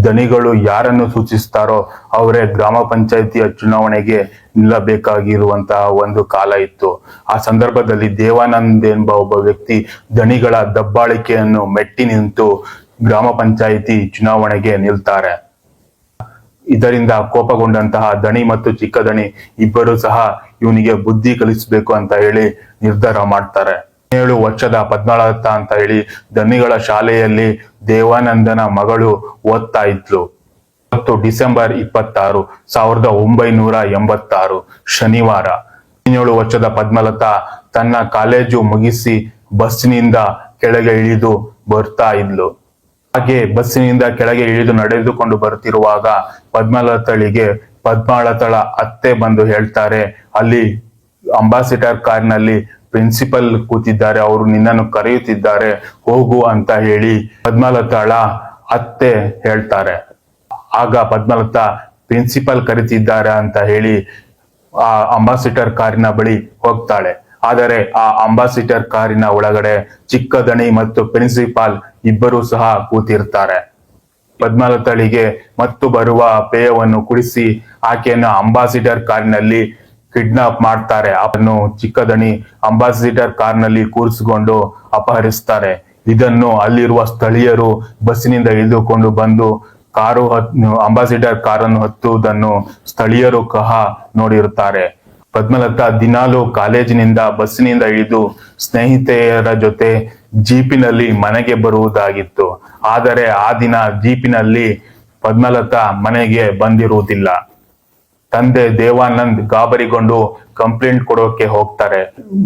ದಣಿಗಳು ಯಾರನ್ನು ಸೂಚಿಸ್ತಾರೋ ಅವರೇ ಗ್ರಾಮ ಪಂಚಾಯಿತಿಯ ಚುನಾವಣೆಗೆ ನಿಲ್ಲಬೇಕಾಗಿರುವಂತಹ ಒಂದು ಕಾಲ ಇತ್ತು. ಆ ಸಂದರ್ಭದಲ್ಲಿ ದೇವಾನಂದ್ ಎಂಬ ಒಬ್ಬ ವ್ಯಕ್ತಿ ದಣಿಗಳ ದಬ್ಬಾಳಿಕೆಯನ್ನು ಮೆಟ್ಟಿ ನಿಂತು ಗ್ರಾಮ ಪಂಚಾಯಿತಿ ಚುನಾವಣೆಗೆ ನಿಲ್ತಾರೆ. ಇದರಿಂದ ಕೋಪಗೊಂಡಂತಹ ದಣಿ ಮತ್ತು ಚಿಕ್ಕ ದಣಿ ಇಬ್ಬರು ಸಹ ಇವನಿಗೆ ಬುದ್ಧಿ ಕಲಿಸಬೇಕು ಅಂತ ಹೇಳಿ ನಿರ್ಧಾರ ಮಾಡ್ತಾರೆ. 17 ವರ್ಷದ ಪದ್ಮಲತಾ ಅಂತ ಹೇಳಿ ದಣಿಗಳ ಶಾಲೆಯಲ್ಲಿ ದೇವಾನಂದನ ಮಗಳು ಓದ್ತಾ ಇದ್ಲು. ಮತ್ತು ಡಿಸೆಂಬರ್ 26, 1986 ಶನಿವಾರ 17 ವರ್ಷದ ಪದ್ಮಲತಾ ತನ್ನ ಕಾಲೇಜು ಮುಗಿಸಿ ಬಸ್ಸಿನಿಂದ ಕೆಳಗೆ ಇಳಿದು ಬರ್ತಾ ಇದ್ಲು. ಹಾಗೆ ಬಸ್ಸಿನಿಂದ ಕೆಳಗೆ ಇಳಿದು ನಡೆದುಕೊಂಡು ಬರ್ತಿರುವಾಗ ಪದ್ಮಲತಳ ಅತ್ತೆ ಬಂದು ಹೇಳ್ತಾರೆ, ಅಲ್ಲಿ ಅಂಬಾಸಿಡರ್ ಕಾರ್ನಲ್ಲಿ ಪ್ರಿನ್ಸಿಪಲ್ ಕೂತಿದ್ದಾರೆ, ಅವರು ನಿನ್ನನ್ನು ಕರೆಯುತ್ತಿದ್ದಾರೆ, ಹೋಗು ಅಂತ ಹೇಳಿ ಪದ್ಮಲತಳ ಅತ್ತೆ ಹೇಳ್ತಾರೆ. ಆಗ ಪದ್ಮಲತಾ ಪ್ರಿನ್ಸಿಪಲ್ ಕರೀತಿದ್ದಾರೆ ಅಂತ ಹೇಳಿ ಆ ಅಂಬಾಸಿಡರ್ ಕಾರಿನ ಬಳಿ ಹೋಗ್ತಾಳೆ. ಆದರೆ ಆ ಅಂಬಾಸಿಡರ್ ಕಾರಿನ ಒಳಗಡೆ ಚಿಕ್ಕ ದಣಿ ಮತ್ತು ಪ್ರಿನ್ಸಿಪಾಲ್ ಇಬ್ಬರು ಸಹ ಕೂತಿರ್ತಾರೆ. ಪದ್ಮಲತಳಿಗೆ ಮತ್ತು ಬರುವ ಪೇಯವನ್ನು ಕುಡಿಸಿ ಆಕೆಯನ್ನು ಅಂಬಾಸಿಡರ್ ಕಾರಿನಲ್ಲಿ ಕಿಡ್ನಾಪ್ ಮಾಡ್ತಾರೆ. ಅವನು ಚಿಕ್ಕ ದಣಿ ಅಂಬಾಸಿಡರ್ ಕಾರ್ನಲ್ಲಿ ಕೂರಿಸಿಕೊಂಡು ಅಪಹರಿಸ್ತಾರೆ. ಇದನ್ನು ಅಲ್ಲಿರುವ ಸ್ಥಳೀಯರು ಬಸ್ಸಿನಿಂದ ಇಳಿದುಕೊಂಡು ಬಂದು ಅಂಬಾಸಿಡರ್ ಕಾರನ್ನು ಹತ್ತುವುದನ್ನು ಸ್ಥಳೀಯರು ಸಹ ನೋಡಿರುತ್ತಾರೆ. ಪದ್ಮಲತಾ ದಿನಾಲು ಕಾಲೇಜಿನಿಂದ ಬಸ್ಸಿನಿಂದ ಇಳಿದು ಸ್ನೇಹಿತೆಯರ ಜೊತೆ ಜೀಪಿನಲ್ಲಿ ಮನೆಗೆ ಬರುವುದಾಗಿತ್ತು. ಆದರೆ ಆ ದಿನ ಜೀಪಿನಲ್ಲಿ ಪದ್ಮಲತಾ ಮನೆಗೆ ಬಂದಿರುವುದಿಲ್ಲ. ತಂದೆ ದೇವಾನಂದ್ ಗಾಬರಿಗೊಂಡು ಕಂಪ್ಲೇಂಟ್ ಕೊಡೋಕೆ ಹೋಗ್ತಾರೆ.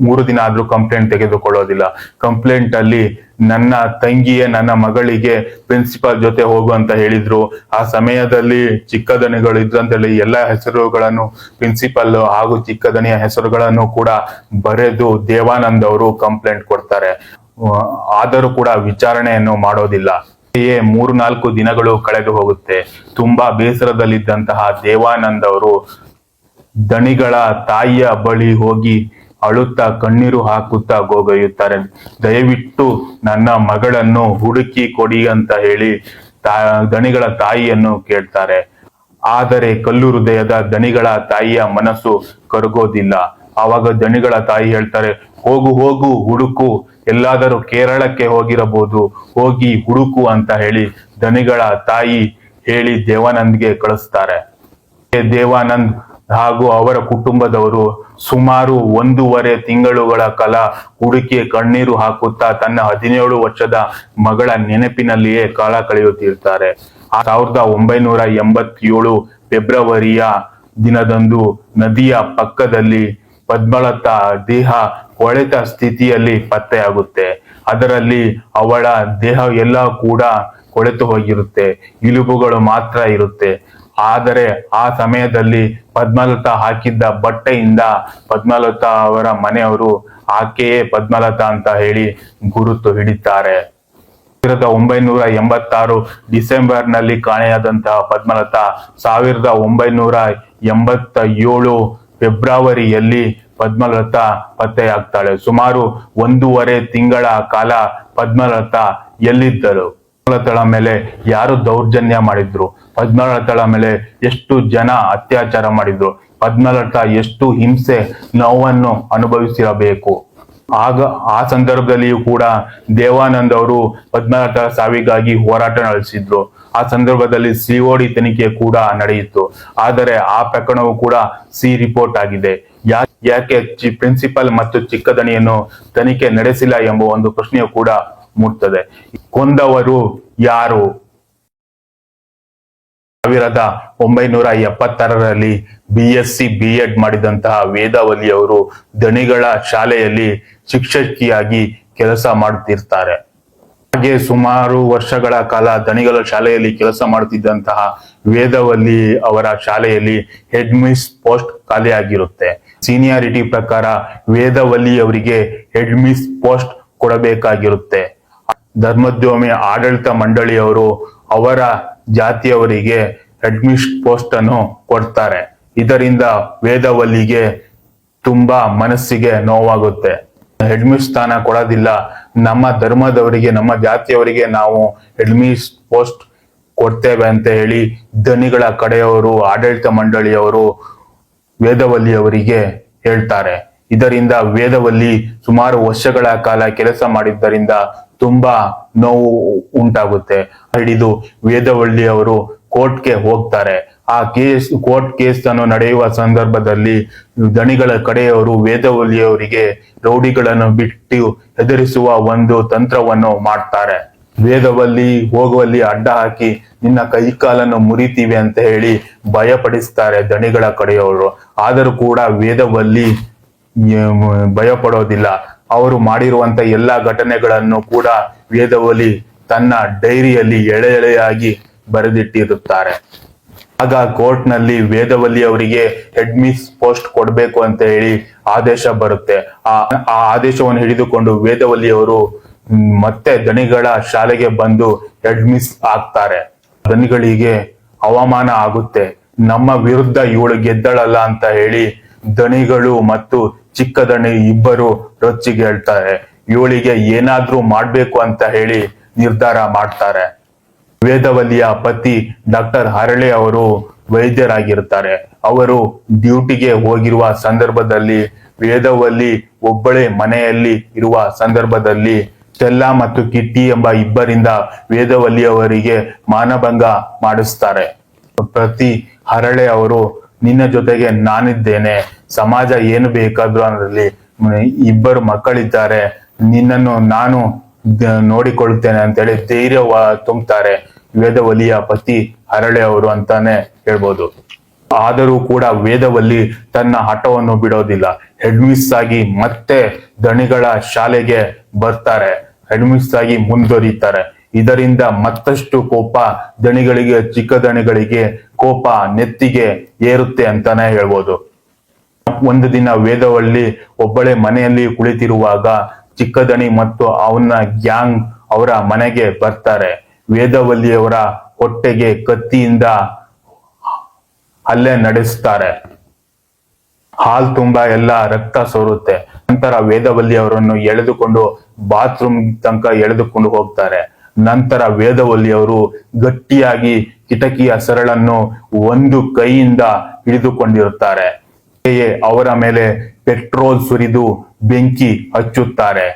3 ದಿನ ಆದ್ರೂ ಕಂಪ್ಲೇಂಟ್ ತೆಗೆದುಕೊಳ್ಳೋದಿಲ್ಲ. ಕಂಪ್ಲೇಂಟ್ ಅಲ್ಲಿ ನನ್ನ ತಂಗಿಯೇ ನನ್ನ ಮಗಳಿಗೆ ಪ್ರಿನ್ಸಿಪಾಲ್ ಜೊತೆ ಹೋಗು ಅಂತ ಹೇಳಿದ್ರು. ಆ ಸಮಯದಲ್ಲಿ ಚಿಕ್ಕ ದಣಿಗಳು ಇದ್ರಂತೇಳಿ ಎಲ್ಲ ಹೆಸರುಗಳನ್ನು ಪ್ರಿನ್ಸಿಪಲ್ ಹಾಗೂ ಚಿಕ್ಕ ದಣಿಯ ಹೆಸರುಗಳನ್ನು ಕೂಡ ಬರೆದು ದೇವಾನಂದ್ ಅವರು ಕಂಪ್ಲೇಂಟ್ ಕೊಡ್ತಾರೆ. ಆದರೂ ಕೂಡ ವಿಚಾರಣೆಯನ್ನು ಮಾಡೋದಿಲ್ಲ. 3-4 ದಿನಗಳು ಕಳೆದು ಹೋಗುತ್ತೆ. ತುಂಬಾ ಬೇಸರದಲ್ಲಿದ್ದಂತಹ ದೇವಾನಂದ್ ಅವರು ದಣಿಗಳ ತಾಯಿಯ ಬಳಿ ಹೋಗಿ ಅಳುತ್ತಾ ಕಣ್ಣೀರು ಹಾಕುತ್ತಾ ಗೋಗೈಯುತ್ತಾರೆ. ದಯವಿಟ್ಟು ನನ್ನ ಮಗಳನ್ನು ಹುಡುಕಿ ಕೊಡಿ ಅಂತ ಹೇಳಿ ದಣಿಗಳ ತಾಯಿಯನ್ನು ಕೇಳ್ತಾರೆ. ಆದರೆ ಕಲ್ಲು ಹೃದಯದ ದಣಿಗಳ ತಾಯಿಯ ಮನಸ್ಸು ಕರಗೋದಿಲ್ಲ. ಆವಾಗ ದಣಿಗಳ ತಾಯಿ ಹೇಳ್ತಾರೆ, ಹೋಗು ಹೋಗು ಹುಡುಕು, ಎಲ್ಲಾದರೂ ಕೇರಳಕ್ಕೆ ಹೋಗಿರಬಹುದು, ಹೋಗಿ ಹುಡುಕು ಅಂತ ಹೇಳಿ ದಣಿಗಳ ತಾಯಿ ಹೇಳಿ ದೇವಾನಂದ್ಗೆ ಕಳಿಸ್ತಾರೆ. ದೇವಾನಂದ್ ಹಾಗೂ ಅವರ ಕುಟುಂಬದವರು ಸುಮಾರು 1.5 ತಿಂಗಳುಗಳ ಕಾಲ ಹುಡುಕಿ ಕಣ್ಣೀರು ಹಾಕುತ್ತಾ ತನ್ನ 17 ವರ್ಷದ ಮಗಳ ನೆನಪಿನಲ್ಲಿಯೇ ಕಾಲ ಕಳೆಯುತ್ತಿರ್ತಾರೆ. 1987 ಫೆಬ್ರವರಿಯ ದಿನದಂದು ನದಿಯ ಪಕ್ಕದಲ್ಲಿ ಪದ್ಮಲತಾ ದೇಹ ಕೊಳೆತ ಸ್ಥಿತಿಯಲ್ಲಿ ಪತ್ತೆಯಾಗುತ್ತೆ. ಅದರಲ್ಲಿ ಅವಳ ದೇಹ ಎಲ್ಲ ಕೂಡ ಕೊಳೆತು ಹೋಗಿರುತ್ತೆ, ಎಲುಬುಗಳು ಮಾತ್ರ ಇರುತ್ತೆ. ಆದರೆ ಆ ಸಮಯದಲ್ಲಿ ಪದ್ಮಲತಾ ಹಾಕಿದ್ದ ಬಟ್ಟೆಯಿಂದ ಪದ್ಮಲತಾ ಅವರ ಮನೆಯವರು ಆಕೆಯೇ ಪದ್ಮಲತಾ ಅಂತ ಹೇಳಿ ಗುರುತು ಹಿಡಿತಾರೆ. 1986 ಡಿಸೆಂಬರ್ನಲ್ಲಿ ಕಾಣೆಯಾದಂತಹ ಪದ್ಮಲತಾ 1987 ಫೆಬ್ರವರಿಯಲ್ಲಿ ಪದ್ಮಲತಾ ಪತ್ತೆಯಾಗ್ತಾಳೆ. ಸುಮಾರು 1.5 ತಿಂಗಳ ಕಾಲ ಪದ್ಮಲತಾ ಎಲ್ಲಿದ್ದರು? ಪದ್ಮಲತಾಳ ಮೇಲೆ ಯಾರು ದೌರ್ಜನ್ಯ ಮಾಡಿದ್ರು? ಪದ್ಮಲತಾಳ ಮೇಲೆ ಎಷ್ಟು ಜನ ಅತ್ಯಾಚಾರ ಮಾಡಿದ್ರು? ಪದ್ಮಲತಾ ಎಷ್ಟು ಹಿಂಸೆ ನೋವನ್ನು ಅನುಭವಿಸಿರಬೇಕು? ಆ ಸಂದರ್ಭದಲ್ಲಿಯೂ ಕೂಡ ದೇವಾನಂದ್ ಅವರು ಪದ್ಮಲತಾ ಸಾವಿಗಾಗಿ ಹೋರಾಟ ನಡೆಸಿದ್ರು. ಆ ಸಂದರ್ಭದಲ್ಲಿ ಸಿಒಡಿ ತನಿಖೆ ಕೂಡ ನಡೆಯಿತು. ಆದರೆ ಆ ಪ್ರಕರಣವು ಕೂಡ ಸಿ ರಿಪೋರ್ಟ್ ಆಗಿದೆ. ಯಾಕೆ ಪ್ರಿನ್ಸಿಪಲ್ ಮತ್ತು ಚಿಕ್ಕ ದಣಿಯನ್ನು ತನಿಖೆ ನಡೆಸಿಲ್ಲ ಎಂಬ ಒಂದು ಪ್ರಶ್ನೆಯೂ ಕೂಡ ಮೂಡ್ತದೆ. ಕೊಂದವರು ಯಾರು? 1976ರಲ್ಲಿ BSc B.Ed ಮಾಡಿದಂತಹ ವೇದಾವಲಿ ಅವರು ದಣಿಗಳ ಶಾಲೆಯಲ್ಲಿ ಶಿಕ್ಷಕಿಯಾಗಿ ಕೆಲಸ ಮಾಡುತ್ತಿರ್ತಾರೆ. ಹಾಗೆ ಸುಮಾರು ವರ್ಷಗಳ ಕಾಲ ದಣಿಗಳ ಶಾಲೆಯಲ್ಲಿ ಕೆಲಸ ಮಾಡುತ್ತಿದ್ದಂತಹ ವೇದಾವಲಿ ಅವರ ಶಾಲೆಯಲ್ಲಿ ಹೆಡ್ ಮಿಸ್ ಪೋಸ್ಟ್ ಖಾಲಿಯಾಗಿರುತ್ತೆ. ಸೀನಿಯಾರಿಟಿ ಪ್ರಕಾರ ವೇದಾವಲಿ ಅವರಿಗೆ ಹೆಡ್ ಮಿಸ್ ಪೋಸ್ಟ್ ಕೊಡಬೇಕಾಗಿರುತ್ತೆ. ಧರ್ಮೋದ್ಯಮಿ ಆಡಳಿತ ಮಂಡಳಿಯವರು ಅವರ ಜಾತಿಯವರಿಗೆ ಹೆಡ್ ಮಿಸ್ ಪೋಸ್ಟ್ ಅನ್ನು ಕೊಡ್ತಾರೆ. ಇದರಿಂದ ವೇದಾವಲಿಗೆ ತುಂಬಾ ಮನಸ್ಸಿಗೆ ನೋವಾಗುತ್ತೆ. ಹೆಡ್ ಮಿಸ್ ಸ್ಥಾನ ಕೊಡೋದಿಲ್ಲ, ನಮ್ಮ ಧರ್ಮದವರಿಗೆ ನಮ್ಮ ಜಾತಿಯವರಿಗೆ ನಾವು ಹೆಡ್ ಮಿಸ್ ಪೋಸ್ಟ್ ಕೊಡ್ತೇವೆ ಅಂತ ಹೇಳಿ ಧನಿಗಳ ಕಡೆಯವರು, ಆಡಳಿತ ಮಂಡಳಿಯವರು ವೇದವಲ್ಲಿ ಅವರಿಗೆ ಹೇಳ್ತಾರೆ. ಇದರಿಂದ ವೇದವಲ್ಲಿ ಸುಮಾರು ವರ್ಷಗಳ ಕಾಲ ಕೆಲಸ ಮಾಡಿದ್ದರಿಂದ ತುಂಬಾ ನೋವು ಉಂಟಾಗುತ್ತೆ. ಹಿಡಿದು ವೇದವಲ್ಲಿ ಅವರು ಕೋರ್ಟ್ಗೆ ಹೋಗ್ತಾರೆ. ಆ ಕೋರ್ಟ್ ಕೇಸ್ ಅನ್ನು ನಡೆಯುವ ಸಂದರ್ಭದಲ್ಲಿ ದಣಿಗಳ ಕಡೆಯವರು ವೇದವಲ್ಲಿಯವರಿಗೆ ರೌಡಿಗಳನ್ನು ಬಿಟ್ಟು ಹೆದರಿಸುವ ಒಂದು ತಂತ್ರವನ್ನು ಮಾಡ್ತಾರೆ. ವೇದವಲ್ಲಿ ಹೋಗುವಲ್ಲಿ ಅಡ್ಡ ಹಾಕಿ ನಿನ್ನ ಕೈ ಕಾಲನ್ನು ಮುರಿತೀವಿ ಅಂತ ಹೇಳಿ ಭಯಪಡಿಸ್ತಾರೆ ದಣಿಗಳ ಕಡೆಯವರು. ಆದರೂ ಕೂಡ ವೇದವಲ್ಲಿ ಭಯಪಡೋದಿಲ್ಲ. ಅವರು ಮಾಡಿರುವಂತ ಎಲ್ಲಾ ಘಟನೆಗಳನ್ನು ಕೂಡ ವೇದವಲ್ಲಿ ತನ್ನ ಡೈರಿಯಲ್ಲಿ ಎಳೆ ಎಳೆಯಾಗಿ ಬರೆದಿಟ್ಟಿರುತ್ತಾರೆ. ಆಗ ಕೋರ್ಟ್ ನಲ್ಲಿ ವೇದವಲ್ಲಿ ಅವರಿಗೆ ಹೆಡ್ ಮಿಸ್ ಪೋಸ್ಟ್ ಕೊಡ್ಬೇಕು ಅಂತ ಹೇಳಿ ಆದೇಶ ಬರುತ್ತೆ. ಆ ಆದೇಶವನ್ನು ಹಿಡಿದುಕೊಂಡು ವೇದವಲ್ಲಿ ಅವರು ಮತ್ತೆ ದಣಿಗಳ ಶಾಲೆಗೆ ಬಂದು ಹೆಡ್ ಮಿಸ್ ಆಗ್ತಾರೆ. ದಣಿಗಳಿಗೆ ಅವಮಾನ ಆಗುತ್ತೆ. ನಮ್ಮ ವಿರುದ್ಧ ಇವಳು ಗೆದ್ದಳಲ್ಲ ಅಂತ ಹೇಳಿ ದಣಿಗಳು ಮತ್ತು ಚಿಕ್ಕ ದಣಿ ಇಬ್ಬರು ರೊಚ್ಚಿಗೆ ಹೇಳ್ತಾರೆ. ಇವಳಿಗೆ ಏನಾದ್ರೂ ಮಾಡ್ಬೇಕು ಅಂತ ಹೇಳಿ ನಿರ್ಧಾರ ಮಾಡ್ತಾರೆ. ವೇದವಲ್ಲಿಯ ಪತಿ ಡಾಕ್ಟರ್ ಹರಳೆ ಅವರು ವೈದ್ಯರಾಗಿರ್ತಾರೆ. ಅವರು ಡ್ಯೂಟಿಗೆ ಹೋಗಿರುವ ಸಂದರ್ಭದಲ್ಲಿ ವೇದವಲ್ಲಿ ಒಬ್ಬಳೇ ಮನೆಯಲ್ಲಿ ಇರುವ ಸಂದರ್ಭದಲ್ಲಿ ಸ್ಟೆಲ್ಲಾ ಮತ್ತು ಕಿಟ್ಟಿ ಎಂಬ ಇಬ್ಬರಿಂದ ವೇದವಲ್ಲಿ ಅವರಿಗೆ ಮಾನಭಂಗ ಮಾಡಿಸ್ತಾರೆ. ಪ್ರತಿ ಹರಳೆ ಅವರು ನಿನ್ನ ಜೊತೆಗೆ ನಾನಿದ್ದೇನೆ, ಸಮಾಜ ಏನು ಬೇಕಾದ್ರೂ ಅನ್ನಲಿ, ಇಬ್ಬರು ಮಕ್ಕಳಿದ್ದಾರೆ, ನಿನ್ನನ್ನು ನಾನು ನೋಡಿಕೊಳ್ಳುತ್ತೇನೆ ಅಂತೇಳಿ ಧೈರ್ಯ ತುಂಬುತ್ತಾರೆ ವೇದವಲ್ಲಿಯ ಪತಿ ಹರಳೆ ಅವರು ಅಂತಾನೆ ಹೇಳ್ಬೋದು. ಆದರೂ ಕೂಡ ವೇದವಲ್ಲಿ ತನ್ನ ಹಠವನ್ನು ಬಿಡೋದಿಲ್ಲ. ಹೆಡ್ ಮಿಸ್ ಆಗಿ ಮತ್ತೆ ದಣಿಗಳ ಶಾಲೆಗೆ ಬರ್ತಾರೆ. ಹೆಡ್ ಮಿಸ್ ಆಗಿ ಮುಂದುವರಿತಾರೆ. ಇದರಿಂದ ಮತ್ತಷ್ಟು ಕೋಪ ದಣಿಗಳಿಗೆ, ಚಿಕ್ಕ ದಣಿಗಳಿಗೆ ಕೋಪ ನೆತ್ತಿಗೆ ಏರುತ್ತೆ ಅಂತಾನೆ ಹೇಳ್ಬೋದು. ಒಂದು ದಿನ ವೇದವಲ್ಲಿ ಒಬ್ಬಳೇ ಮನೆಯಲ್ಲಿ ಕುಳಿತಿರುವಾಗ ಚಿಕ್ಕ ದಣಿ ಮತ್ತು ಅವನ ಗ್ಯಾಂಗ್ ಅವರ ಮನೆಗೆ ಬರ್ತಾರೆ. ವೇದವಲ್ಲಿಯವರ ಹೊಟ್ಟೆಗೆ ಕತ್ತಿಯಿಂದ ಹಲ್ಲೆ ನಡೆಸ್ತಾರೆ. ಹಾಲ್ ತುಂಬಾ ಎಲ್ಲ ರಕ್ತ ಸೋರುತ್ತೆ. ನಂತರ ವೇದವಲ್ಲಿ ಅವರನ್ನು ಎಳೆದುಕೊಂಡು ಬಾತ್ರೂಮ್ ತನಕ ಎಳೆದುಕೊಂಡು ಹೋಗ್ತಾರೆ. ನಂತರ ವೇದವಲ್ಲಿ ಅವರು ಗಟ್ಟಿಯಾಗಿ ಕಿಟಕಿಯ ಸರಳನ್ನು ಒಂದು ಕೈಯಿಂದ ಹಿಡಿದುಕೊಂಡಿರುತ್ತಾರೆ. ಅವರ ಮೇಲೆ ಪೆಟ್ರೋಲ್ ಸುರಿದು ಬೆಂಕಿ ಹಚ್ಚುತ್ತಾರೆ.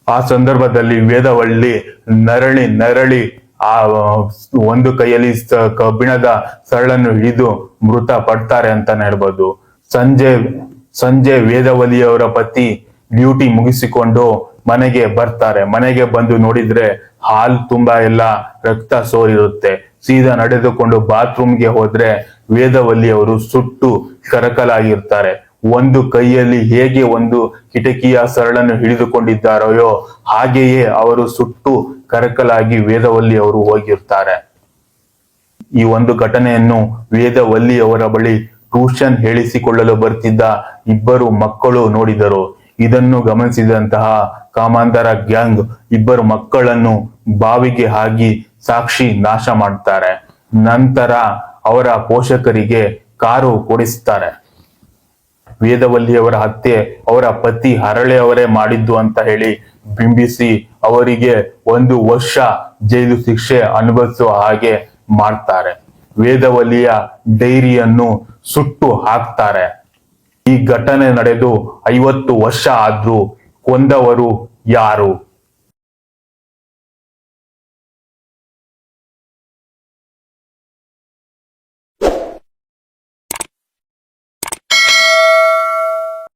ಆ ಸಂದರ್ಭದಲ್ಲಿ ವೇದವಲ್ಲಿ ನರಳಿ ಆ ಒಂದು ಕೈಯಲ್ಲಿ ಕಬ್ಬಿಣದ ಸರಳನ್ನು ಹಿಡಿದು ಮೃತ ಪಡ್ತಾರೆ ಅಂತಾನೆ ಹೇಳ್ಬೋದು. ಸಂಜೆ ವೇದವಲ್ಲಿಯವರ ಪತಿ ಡ್ಯೂಟಿ ಮುಗಿಸಿಕೊಂಡು ಮನೆಗೆ ಬರ್ತಾರೆ. ಮನೆಗೆ ಬಂದು ನೋಡಿದ್ರೆ ಹಾಲ್ ತುಂಬಾ ಎಲ್ಲ ರಕ್ತ ಸೋರಿರುತ್ತೆ. ಸೀದಾ ನಡೆದುಕೊಂಡು ಬಾತ್ರೂಮ್ಗೆ ಹೋದ್ರೆ ವೇದವಲ್ಲಿ ಅವರು ಸುಟ್ಟು ಕರಕಲಾಗಿರ್ತಾರೆ. ಒಂದು ಕೈಯಲ್ಲಿ ಹೇಗೆ ಒಂದು ಕಿಟಕಿಯ ಸರಳನ್ನು ಹಿಡಿದುಕೊಂಡಿದ್ದಾರೆಯೋ ಹಾಗೆಯೇ ಅವರು ಸುಟ್ಟು ಕರಕಲಾಗಿ ವೇದವಲ್ಲಿ ಅವರು ಹೋಗಿರ್ತಾರೆ. ಈ ಒಂದು ಘಟನೆಯನ್ನು ವೇದವಲ್ಲಿ ಅವರ ಬಳಿ ಟ್ಯೂಷನ್ ಹೇಳಿಸಿಕೊಳ್ಳಲು ಬರ್ತಿದ್ದ ಇಬ್ಬರು ಮಕ್ಕಳು ನೋಡಿದರು. ಇದನ್ನು ಗಮನಿಸಿದಂತಹ ಕಾಮಾಂಧರ ಗ್ಯಾಂಗ್ ಇಬ್ಬರು ಮಕ್ಕಳನ್ನು ಬಾವಿಗೆ ಹಾಕಿ ಸಾಕ್ಷಿ ನಾಶ ಮಾಡ್ತಾರೆ. ನಂತರ ಅವರ ಪೋಷಕರಿಗೆ ಕಾರು ಕೊಡಿಸ್ತಾರೆ. ವೇದವಲ್ಲಿಯವರ ಹತ್ಯೆ ಅವರ ಪತಿ ಹರಳೆ ಅವರೇ ಮಾಡಿದ್ದು ಅಂತ ಹೇಳಿ ಬಿಂಬಿಸಿ ಅವರಿಗೆ 1 ವರ್ಷ ಜೈಲು ಶಿಕ್ಷೆ ಅನುಭವಿಸುವ ಹಾಗೆ ಮಾಡ್ತಾರೆ. ವೇದವಲ್ಲಿಯ ಡೈರಿಯನ್ನು ಸುಟ್ಟು ಹಾಕ್ತಾರೆ. ಈ ಘಟನೆ ನಡೆದು 50 ವರ್ಷ ಆದ್ರೂ ಕೊಂದವರು ಯಾರು?